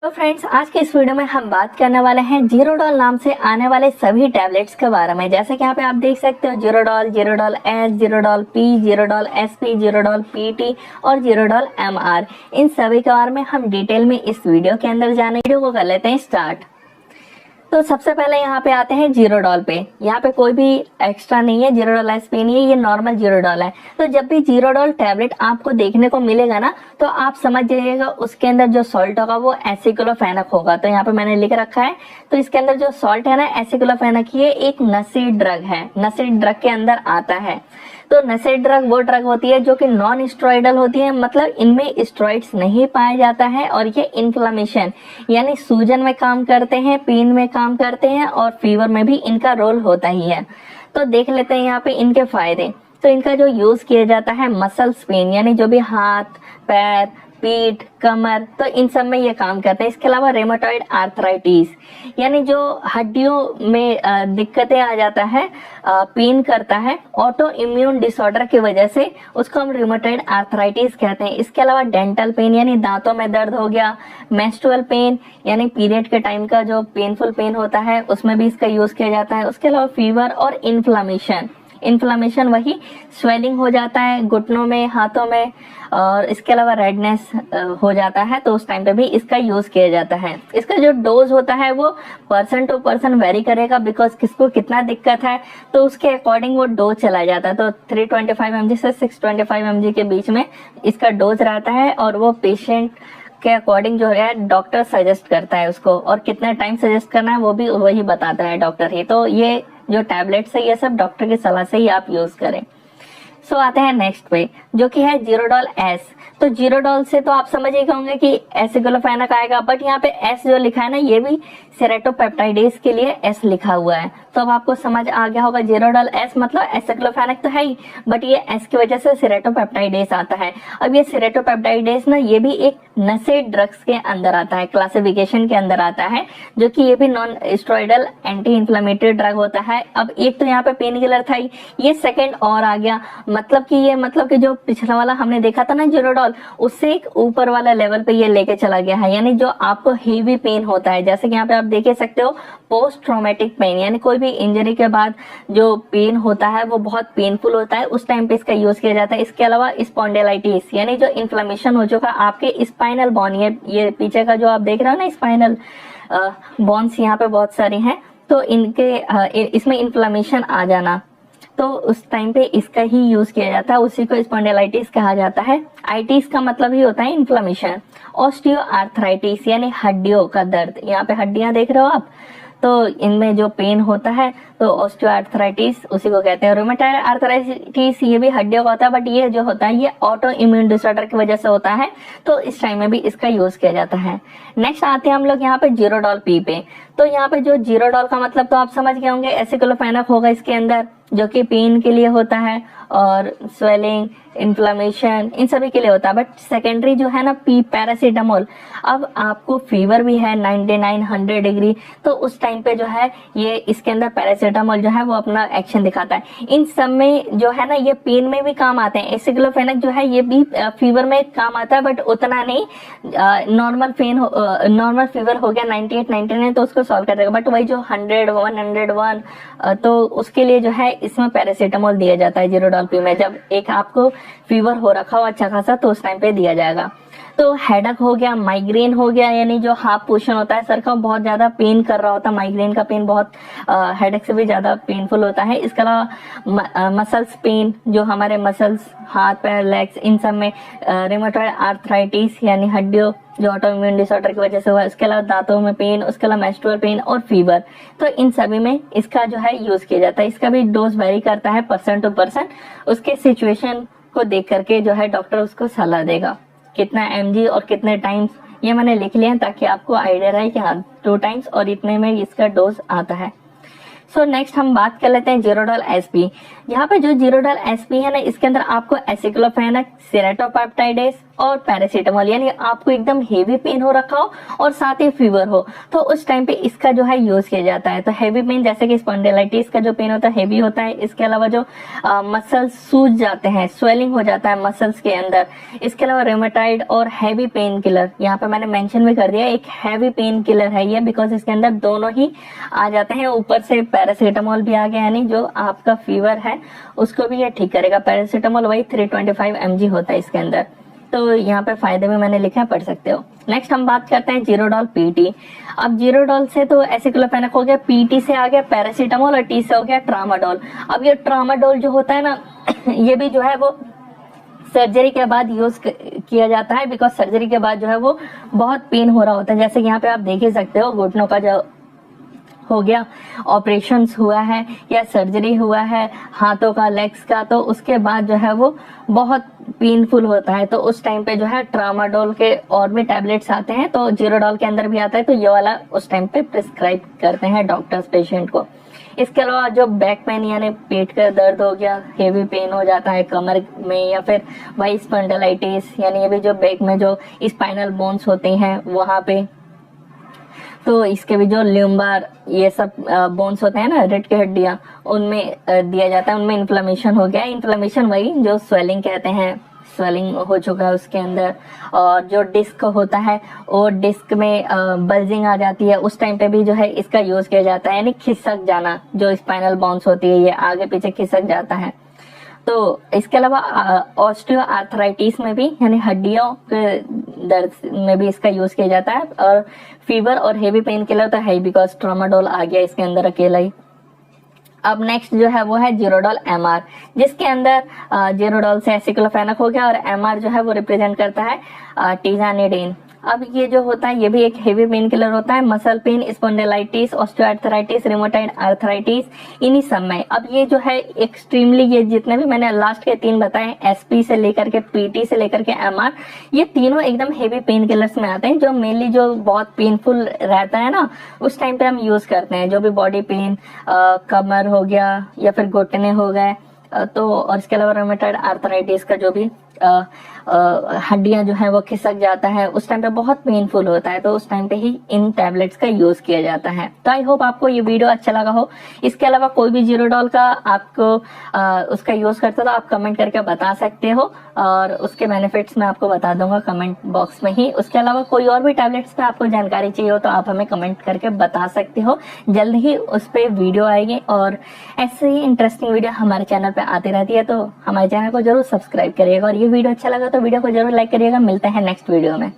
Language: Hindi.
तो फ्रेंड्स, आज के इस वीडियो में हम बात करने वाले हैं जीरोडॉल नाम से आने वाले सभी टैबलेट्स के बारे में। जैसे कि यहाँ पे आप देख सकते हो Zerodol, Zerodol S, Zerodol P, Zerodol SP, Zerodol PT और जीरोडॉल एमआर। इन सभी के बारे में हम डिटेल में इस वीडियो के अंदर जाने वीडियो को कर लेते हैं स्टार्ट। तो सबसे पहले यहाँ पे आते हैं जीरोडॉल पे। यहाँ पे कोई भी एक्स्ट्रा नहीं है, जीरोडॉल एसपी नहीं है, ये नॉर्मल जीरोडॉल है। तो जब भी जीरोडॉल टैबलेट आपको देखने को मिलेगा ना, तो आप समझ जाइएगा उसके अंदर जो सॉल्ट होगा वो एसिक्लोफेनक होगा। तो यहाँ पे मैंने लिख रखा है, तो इसके अंदर जो सॉल्ट है ना, एसिक्लोफेनक, ये एक नशे ड्रग है, नशे ड्रग के अंदर आता है। तो नशे ड्रग वो ड्रग होती है जो कि नॉन स्टेरॉइडल होती है, मतलब इनमें स्टेरॉइड्स नहीं पाया जाता है, और ये इन्फ्लेमेशन यानी सूजन में काम करते हैं, पेन में काम करते हैं, और फीवर में भी इनका रोल होता ही है। तो देख लेते हैं यहाँ पे इनके फायदे। तो इनका जो यूज किया जाता है मसल्स पेन, यानी जो भी हाथ, पैर, पीठ, कमर, तो इन सब में ये काम करते हैं। इसके अलावा रेमेटॉइड आर्थराइटिस, यानी जो हड्डियों में दिक्कतें आ जाता है, पेन करता है, ऑटो इम्यून डिसऑर्डर की वजह से, उसको हम रेमेटॉइड आर्थराइटिस कहते हैं। इसके अलावा डेंटल पेन, यानी दांतों में दर्द हो गया, मेंस्ट्रुअल पेन, यानी पीरियड के टाइम का जो पेनफुल पेन होता है, उसमें भी इसका यूज किया जाता है। उसके अलावा फीवर और इन्फ्लामेशन, इन्फ्लामेशन वही स्वेलिंग हो जाता है घुटनों में, हाथों में, और इसके अलावा रेडनेस हो जाता है, तो उस टाइम पे भी इसका यूज किया जाता है। इसका जो डोज होता है वो पर्सन टू पर्सन वेरी करेगा, बिकॉज किसको कितना दिक्कत है तो उसके अकॉर्डिंग वो डोज चला जाता है। तो 325 mg से 625 mg के बीच में इसका डोज रहता है, और वो पेशेंट के अकॉर्डिंग जो है डॉक्टर सजेस्ट करता है उसको, और कितना टाइम सजेस्ट करना है वो भी वही बताता है डॉक्टर ही। तो ये जो टैबलेट्स है ये सब डॉक्टर की सलाह से ही आप यूज करें। सो आते हैं नेक्स्ट पे, जो कि है जीरोडॉल एस। तो जीरोडॉल से तो आप समझ ही होंगे कि एसिक्लोफेनक आएगा, बट यहाँ पे एस जो लिखा है ना, ये भी सेरेटोपेप्टाइडेस के लिए एस लिखा हुआ है। तो अब आपको समझ आ गया होगा, जीरोडॉल एस मतलब एसिक्लोफेनक तो है ही, बट ये एस की वजह से सेरेटोपेप्टाइडेस आता है। अब ये सेरेटोपेप्टाइडेस ना, ये भी एक नशे ड्रग्स के अंदर आता है, क्लासिफिकेशन के अंदर आता है, जो कि ये भी non steroidal anti inflammatory drug होता है। अब एक तो यहाँ पे पेन किलर था ही, ये सेकेंड और आ गया, मतलब कि जो पिछला वाला हमने देखा था ना जीरोडॉल, उससे एक ऊपर वाला लेवल पे ये लेके चला गया है। यानी जो आपको हेवी पेन होता है, जैसे कि यहाँ पे आप देख सकते हो पोस्ट ट्रॉमेटिक पेन, यानी कोई भी इंजरी के बाद जो पेन होता है वो बहुत पेनफुल होता है, उस टाइम पे इसका यूज किया जाता है। इसके अलावा स्पॉन्डिलाइटिस, यानी जो इन्फ्लेमेशन हो चुका आपके स्पाइनल बोन, ये पीछे का जो आप देख रहे हो ना स्पाइनल बोन्स, यहाँ पे बहुत सारे हैं, तो इसमें इन्फ्लेमेशन आ जाना, तो उस टाइम पे इसका ही यूज किया जाता है, उसी को स्पॉन्डिलाइटिस कहा जाता है। आइटिस का मतलब ही होता है इन्फ्लेमेशन। ऑस्टियो आर्थराइटिस, यानी हड्डियों का दर्द, यहाँ पे हड्डियां देख रहे हो आप, तो इनमें जो पेन होता है, तो ऑस्टियो आर्थराइटिस उसी को कहते हैं। रोमेटॉइड आर्थराइटिस, ये भी हड्डियों का होता है, बट ये जो होता है ये ऑटो इम्यून डिसऑर्डर की वजह से होता है, तो इस टाइम में भी इसका यूज किया जाता है। नेक्स्ट आते हैं हम लोग यहाँ पे जीरोडॉल पी पे। तो यहाँ पे जो जीरोडॉल का मतलब तो आप समझ गए होंगे, एसिक्लोफेनक होगा इसके अंदर, जो कि पेन के लिए होता है, और स्वेलिंग, इन्फ्लेमेशन, इन सभी के लिए होता है। बट सेकेंडरी जो है ना, पी पैरासीटामोल, अब आपको फीवर भी है 99-100 डिग्री, तो उस टाइम पे जो है ये इसके अंदर पैरासीटामोल जो है वो अपना एक्शन दिखाता है। इन सब में जो है ना, ये पेन में भी काम आते हैं। एसिक्लोफेनक जो है ये भी फीवर में काम आता है, बट उतना नहीं। नॉर्मल फीवर हो गया 98-99 तो उसको सॉल्व कर देगा, बट वही जो 100-101 तो उसके लिए जो है इसमें पैरासीटामोल दिया जाता है जीरोडॉल पी में। जब एक आपको फीवर हो रखा हो अच्छा खासा, तो उस टाइम पे दिया जाएगा। तो हेडक हो गया, माइग्रेन हो गया, यानी जो हाफ पोर्शन होता है सर का बहुत ज्यादा पेन कर रहा होता है, माइग्रेन का पेन बहुत हेडक से भी ज्यादा पेनफुल होता है। इसके अलावा मसल्स पेन, जो हमारे मसल्स, हाथ पैर, लेग्स, इन सब में, रेमेटॉइड आर्थराइटिस, यानी हड्डियों जो ऑटो इम्यून डिसऑर्डर की वजह से हुआ, इसके अलावा दांतों में पेन, उसके अलावा मेंस्ट्रुअल पेन और फीवर, तो इन सभी में इसका जो है यूज किया जाता है। इसका भी डोज वेरी करता है पर्सन टू पर्सन, उसके सिचुएशन को देख करके जो है डॉक्टर उसको सलाह देगा कितना mg और कितने टाइम्स, ये मैंने लिख लिया ताकि आपको आइडिया रहे कि हाँ 2 टाइम्स और इतने में इसका डोज आता है। सो नेक्स्ट हम बात कर लेते हैं जीरोडॉल एसपी। यहाँ पे जो जीरोडॉल एसपी है ना, इसके अंदर आपको एसिक्लोफेनक, सेरेटोपेप्टाइडेस, और पैरासीटामोल, यानी आपको एकदम हेवी पेन हो रखा हो और साथ ही फीवर हो, तो उस टाइम पे इसका जो है यूज किया जाता है। तो हेवी पेन जैसे कि स्पॉन्डिलाइटिस का जो पेन होता है हेवी होता है। इसके अलावा जो मसल्स सूज जाते हैं, स्वेलिंग हो जाता है मसल्स के अंदर। इसके अलावा रेमेटाइड और हैवी पेन किलर, यहाँ पे मैंने मेंशन भी कर दिया, एक हैवी पेन किलर है ये, बिकॉज इसके अंदर दोनों ही आ जाते हैं। ऊपर से पैरासीटामोल भी आ गया, यानी जो आपका फीवर है उसको भी ये ठीक करेगा। पैरासीटामोल वही 325 mg होता है इसके अंदर। तो यहाँ पे फायदे में मैंने लिखा है, पढ़ सकते हो। नेक्स्ट हम बात करते हैं जीरोडॉल पीटी। अब जीरोडॉल से तो एसिक्लोफेनेक हो गया, पीटी से आ गया पैरासीटामोल और टी से हो गया ट्रामाडोल। अब ये ट्रामाडोल जो होता है ना ये भी जो है वो सर्जरी के बाद यूज किया जाता है, बिकॉज सर्जरी के बाद जो है वो बहुत पेन हो रहा होता है। जैसे यहाँ पे आप देख ही सकते हो, घुटनों का जो हो गया, ऑपरेशंस हुआ है या सर्जरी हुआ है हाथों का, लेग्स का, तो उसके बाद जो है वो बहुत पेनफुल होता है। तो उस टाइम पे जो है ट्रामाडोल के और भी टैबलेट्स आते हैं, तो जीरोडॉल के अंदर भी आता है, तो ये वाला उस टाइम पे प्रिस्क्राइब करते हैं डॉक्टर्स पेशेंट को। इसके अलावा जो बैक पेन यानी पेट का दर्द हो गया, हेवी पेन हो जाता है कमर में, या फिर वाई स्पॉन्डिलाइटिस, यानी ये भी जो बैक में जो स्पाइनल बोन्स होते हैं वहां पे, तो इसके भी जो ल्यूम्बर ये सब बोन्स होते हैं ना, रीढ़ की हड्डियां, उनमें दिया जाता है। उनमें इन्फ्लेमेशन हो गया, इन्फ्लेमेशन वही जो स्वेलिंग कहते हैं, स्वेलिंग हो चुका है उसके अंदर। और जो डिस्क होता है वो डिस्क में बल्जिंग आ जाती है, उस टाइम पे भी जो है इसका यूज किया जाता है, यानी खिसक जाना, जो स्पाइनल बोन्स होती है ये आगे पीछे खिसक जाता है। तो इसके अलावा ऑस्टियो आर्थराइटिस में भी, यानी हड्डियों के दर्द में भी इसका यूज किया जाता है। और फीवर और हेवी पेन किलर तो है, बिकॉज ट्रामाडोल आ गया इसके अंदर अकेला ही। अब नेक्स्ट जो है वो है जीरोडॉल एमआर, जिसके अंदर जीरोडॉल से एसिक्लोफेनेक हो गया और एमआर जो है वो रिप्रेजेंट करता है टीजानिडीन। अब ये जो होता है ये भी एक हेवी पेन किलर होता है। Muscle pain, spondylitis, osteoarthritis, rheumatoid arthritis, इन्हीं सब में। अब ये जो है एक्सट्रीमली, ये जितने भी मैंने लास्ट के 3 बताए, एसपी से लेकर के पीटी से लेकर के एमआर, ये तीनों एकदम हेवी पेन किलर्स में आते हैं, जो मेनली जो बहुत पेनफुल रहता है ना उस टाइम पे हम यूज करते हैं। जो भी बॉडी पेन, कमर हो गया या फिर घुटने हो गए, तो और इसके अलावा रोमेटॉइड आर्थराइटिस का जो भी हड्डियां जो है वो खिसक जाता है, उस टाइम पे बहुत पेनफुल होता है, तो उस टाइम पे ही इन टैबलेट्स का यूज किया जाता है। तो आई होप आपको ये वीडियो अच्छा लगा हो। इसके अलावा कोई भी जीरोडॉल का आपको उसका यूज करते हो तो आप कमेंट करके बता सकते हो, और उसके बेनिफिट्स मैं आपको बता दूंगा कमेंट बॉक्स में ही। उसके अलावा कोई और भी टैबलेट्स पे आपको जानकारी चाहिए हो तो आप हमें कमेंट करके बता सकते हो, जल्द ही उस पर वीडियो आएगी। और ऐसे ही इंटरेस्टिंग वीडियो हमारे चैनल पे आती रहती है, तो हमारे चैनल को जरूर सब्सक्राइब करिएगा। और ये वीडियो अच्छा लगा तो वीडियो को जरूर लाइक करिएगा। मिलते हैं नेक्स्ट वीडियो में।